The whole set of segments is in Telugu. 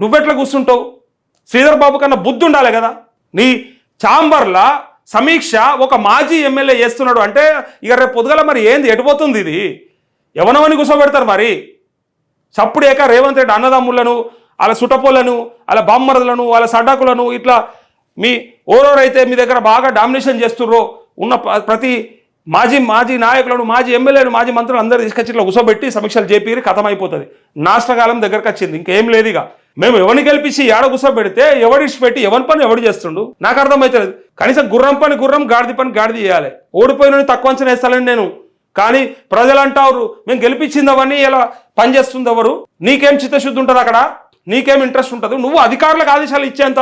నువ్వెట్లా కూర్చుంటావు? శ్రీధర్ బాబు కన్నా బుద్ధి ఉండాలి కదా. నీ ఛాంబర్లా సమీక్ష ఒక మాజీ ఎమ్మెల్యే చేస్తున్నాడు అంటే ఇక రేపు పొద్దుగల మరి ఏంది ఎటుపోతుంది ఇది? ఎవనవని కూర్చోబెడతారు మరి. చప్పుడు ఏక రేవంత్ రెడ్డి అన్నదమ్ములను, వాళ్ళ సుటపోలను, వాళ్ళ బామ్మరదులను, వాళ్ళ సడ్డాకులను ఇట్లా మీ ఓరోరైతే మీ దగ్గర బాగా డామినేషన్ చేస్తుర్రో ఉన్న ప్రతి మాజీ నాయకులను, మాజీ ఎమ్మెల్యేలు, మాజీ మంత్రులు అందరూ తీసుకొచ్చి ఇట్లా కూర్చోబెట్టి సమీక్షలు చేపి కథం అయిపోతుంది. నాశనకాలం దగ్గరకు వచ్చింది, ఇంకేం లేదు. ఇక మేము ఎవరిని గెలిపించి ఏడ కూర్చోబెడితే ఎవడిసి పెట్టి ఎవరి పని ఎవడు చేస్తుండు నాకు అర్థమవుతుంది. కనీసం గుర్రం పని గుర్రం, గాడిది పని గాడిది చేయాలి. ఓడిపోయిన తక్కువ అంచనా వేస్తానని నేను, కానీ ప్రజలు అంటారు మేము గెలిపించింది అవన్నీ ఇలా పనిచేస్తుంది ఎవరు? నీకేం చిత్తశుద్ధి ఉంటుంది అక్కడ? నీకేం ఇంట్రెస్ట్ ఉంటుంది? నువ్వు అధికారులకు ఆదేశాలు ఇచ్చేంత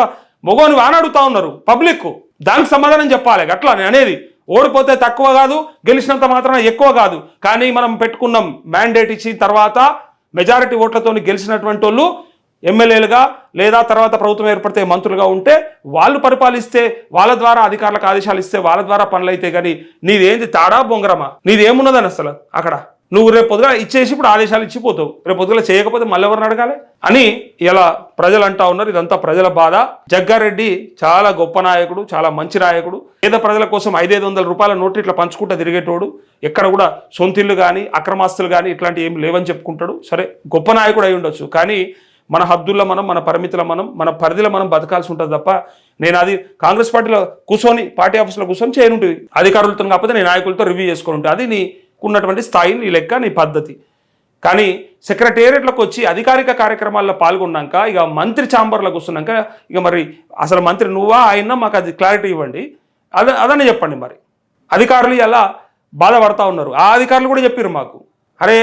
మొగోని అని అడుగుతా ఉన్నారు పబ్లిక్. దానికి సమాధానం చెప్పాలి. అట్లా నేను అనేది ఓడిపోతే తక్కువ కాదు, గెలిచినంత మాత్రాన ఎక్కువ కాదు. కానీ మనం పెట్టుకున్నాం మ్యాండేట్ ఇచ్చిన తర్వాత మెజారిటీ ఓట్లతో గెలిచినటువంటి వాళ్ళు ఎమ్మెల్యేలుగా లేదా తర్వాత ప్రభుత్వం ఏర్పడితే మంత్రులుగా ఉంటే వాళ్ళు పరిపాలిస్తే, వాళ్ళ ద్వారా అధికారులకు ఆదేశాలు ఇస్తే వాళ్ళ ద్వారా పనులు అయితే. కానీ నీదేంది తాడా బొంగరమా? నీదేమున్నదని అసలు అక్కడ? నువ్వు రేపు పొద్దుగా ఇచ్చేసి ఇప్పుడు ఆదేశాలు ఇచ్చిపోతావు, రేపు పొద్దుగా చేయకపోతే మళ్ళీ ఎవరిని అడగాలి అని ఇలా ప్రజలు అంటా ఉన్నారు. ఇదంతా ప్రజల బాధ. జగ్గారెడ్డి చాలా గొప్ప నాయకుడు, చాలా మంచి నాయకుడు. పేద ప్రజల కోసం 500 రూపాయల నోట్లు ఇట్లా పంచుకుంటూ తిరిగేటోడు. ఎక్కడ కూడా సొంతిల్లు కానీ అక్రమాస్తులు కానీ ఇట్లాంటి ఏమి లేవని చెప్పుకుంటాడు. సరే, గొప్ప నాయకుడు అయి ఉండొచ్చు, కానీ మన హద్దుల్లో మనం, మన పరిమితుల మనం, మన పరిధిలో మనం బతకాల్సి ఉంటుంది తప్ప నేను అది కాంగ్రెస్ పార్టీలో కూర్చొని పార్టీ ఆఫీస్లో కూర్చొని చేయనుంటుంది. అధికారులతో కాకపోతే నేను నాయకులతో రివ్యూ చేసుకుని ఉంటుంది. అది నీకున్నటువంటి స్థాయి, నీ లెక్క, నీ పద్ధతి. కానీ సెక్రటేరియట్లకు వచ్చి అధికారిక కార్యక్రమాల్లో పాల్గొన్నాక ఇక మంత్రి ఛాంబర్లకు వస్తున్నాక ఇక మరి అసలు మంత్రి నువ్వా ఆయన మాకు అది క్లారిటీ ఇవ్వండి, అదని చెప్పండి. మరి అధికారులు ఎలా బాధపడతా ఉన్నారు. ఆ అధికారులు కూడా చెప్పారు మాకు, అరే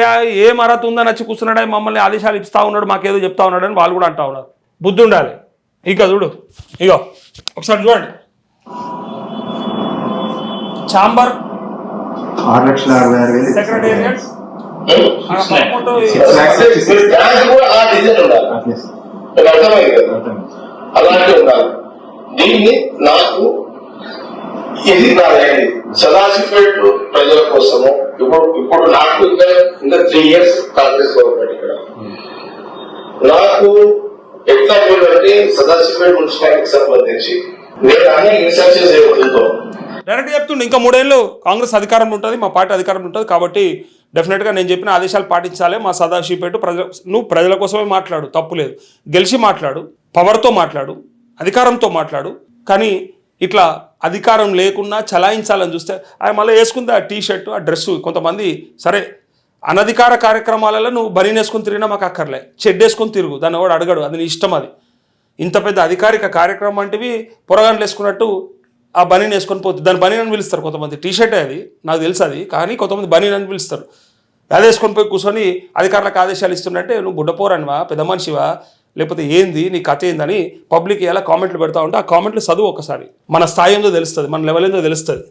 ఏం అర్హత ఉందని వచ్చి కూర్చున్నాడు, మమ్మల్ని ఆదేశాలు ఇస్తా ఉన్నాడు, మాకేదో చెప్తా ఉన్నాడు అని వాళ్ళు కూడా అంటా ఉన్నారు. బుద్ధి ఉండాలి. ఇక చూడు, ఇగో ఒకసారి చూడండి. ఛాంబర్ సెక్రటేరియట్ అలాంటి ఉండాలి. దీన్ని నాకు ఇది నాది సదాశివపేట ప్రజల కోసము. ఇప్పుడు నాకు ఇంకా 3 years కాంగ్రెస్ గవర్నమెంట్ ఇక్కడ. నాకు ఎట్లా అంటే సదాశివపేట మున్సిపాలిటీకి సంబంధించి నేను అన్ని ఇన్స్ట్రక్షన్స్ ఏమవుతుందో డైరెక్ట్ చెప్తుండే. ఇంకా 3 ఏళ్ళు కాంగ్రెస్ అధికారంలో ఉంటుంది, మా పార్టీ అధికారంలో ఉంటుంది, కాబట్టి డెఫినెట్గా నేను చెప్పిన ఆదేశాలు పాటించాలి. మా సదాశివపేట నువ్వు ప్రజల కోసమే మాట్లాడు, తప్పు లేదు. గెలిచి మాట్లాడు, పవర్తో మాట్లాడు, అధికారంతో మాట్లాడు. కానీ ఇట్లా అధికారం లేకున్నా చలాయించాలని చూస్తే ఆయన మళ్ళీ వేసుకుంది ఆ టీషర్ట్, ఆ డ్రెస్సు. కొంతమంది సరే అనధికార కార్యక్రమాలలో నువ్వు బనీన్ వేసుకొని తిరిగినా మాకు అక్కర్లే, చెడ్డ వేసుకొని తిరుగు, దాన్ని ఎవడు అడగడు, అది నీ ఇష్టం. అది ఇంత పెద్ద అధికారిక కార్యక్రమం అంటివి పొరగాండ్లు వేసుకున్నట్టు ఆ బనీన్ వేసుకొని పోతుంది. దాన్ని బనీన్ అని పిలుస్తారు కొంతమంది. టీషర్టే అది, నాకు తెలుసు అది, కానీ కొంతమంది బనీన్ అని పిలుస్తారు. అది వేసుకొని పోయి కూర్చొని అధికారులకు ఆదేశాలు ఇస్తున్నట్టే నువ్వు బుడ్డపోరనివా, పెద్ద మనిషివా, లేకపోతే ఏంది నీ కథ ఏందని పబ్లిక్ ఎలా కామెంట్లు పెడతా ఉంటే ఆ కామెంట్లు చదువు ఒకసారి. మన స్థాయి ఏందో తెలుస్తుంది, మన లెవెల్ ఏందో తెలుస్తుంది.